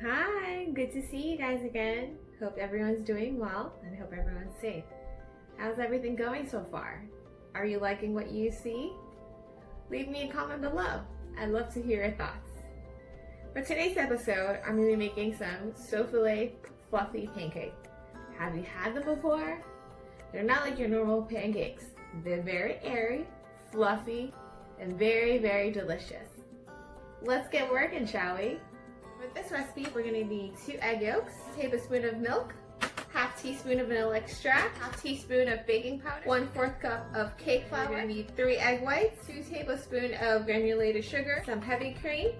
Hi, good to see you guys again. Hope everyone's doing well and hope everyone's safe. How's everything going so far? Are you liking what you see? Leave me a comment below. I'd love to hear your thoughts. For today's episode, I'm going to be making some Souffle fluffy pancakes. Have you had them before? They're not like your normal pancakes. They're very airy, fluffy, and very, very delicious. Let's get working, shall we? For this recipe, we're going to need 2 egg yolks, a tablespoon of milk, half teaspoon of vanilla extract, half teaspoon of baking powder, 1/4 cup of cake flour. We're going to need 3 egg whites, 2 tablespoons of granulated sugar, some heavy cream,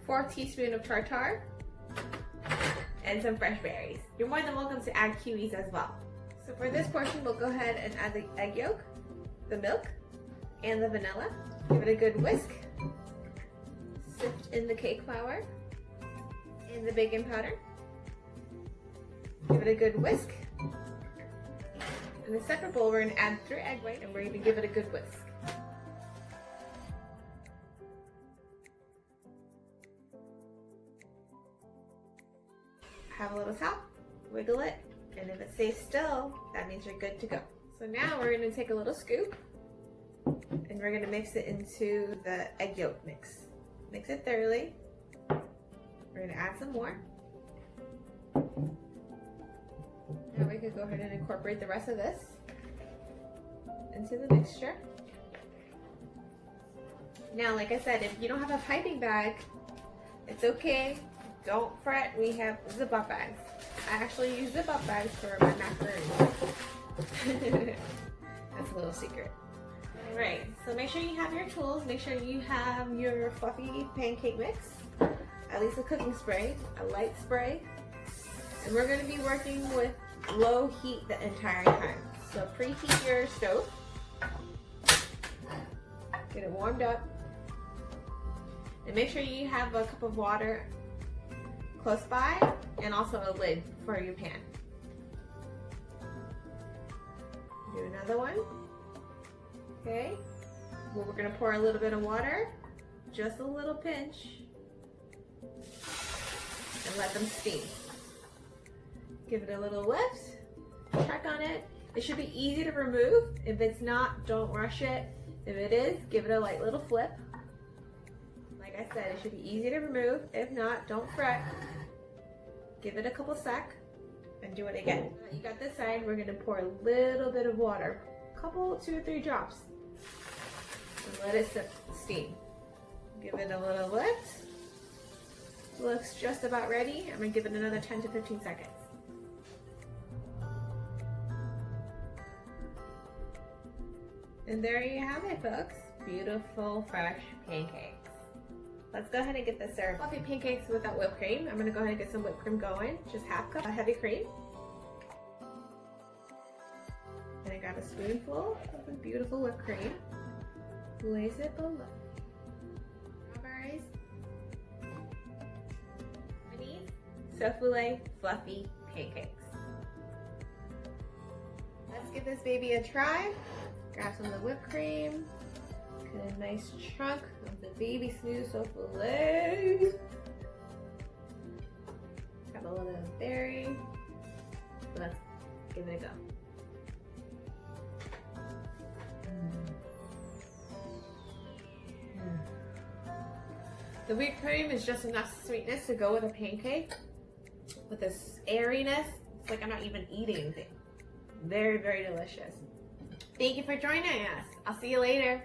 4 teaspoons of tartar, and some fresh berries. You're more than welcome to add kiwis as well. So for this portion, we'll go ahead and add the egg yolk, the milk, and the vanilla. Give it a good whisk. Sift in the cake flour and the baking powder. Give it a good whisk. In a separate bowl, we're going to add 3 egg whites and we're going to give it a good whisk. Have a little top, wiggle it, and if it stays still, that means you're good to go. So now we're going to take a little scoop and we're going to mix it into the egg yolk mix. Mix it thoroughly. We're going to add some more. Now we could go ahead and incorporate the rest of this into the mixture. Now, like I said, if you don't have a piping bag, it's okay. Don't fret, we have zip-up bags. I actually use zip-up bags for my macaroni. That's a little secret. Alright, so make sure you have your tools, make sure you have your fluffy pancake mix, at least a cooking spray, a light spray, and we're going to be working with low heat the entire time. So preheat your stove, get it warmed up, and make sure you have a cup of water close by and also a lid for your pan. Do another one. Okay, well, we're going to pour a little bit of water, just a little pinch, and let them steam. Give it a little lift, check on it. It should be easy to remove. If it's not, don't rush it. If it is, give it a light little flip. Like I said, it should be easy to remove. If not, don't fret. Give it a couple sec and do it again. You got this side, we're going to pour a little bit of water, a couple, 2 or 3 drops. And let it steam. Give it a little lift. Looks just about ready. I'm going to give it another 10 to 15 seconds. And there you have it, folks. Beautiful, fresh pancakes. Let's go ahead and get this served. Fluffy pancakes without whipped cream. I'm going to go ahead and get some whipped cream going. Just half cup of heavy cream. And I got a spoonful of the beautiful whipped cream. Place it below. Strawberries. Minis. Souffle fluffy pancakes. Let's give this baby a try. Grab some of the whipped cream. Get a nice chunk of the baby smooth souffle. Got a little berry. Let's give it a go. The whipped cream is just enough sweetness to go with a pancake. With this airiness, it's like I'm not even eating anything. Very, very delicious. Thank you for joining us. I'll see you later.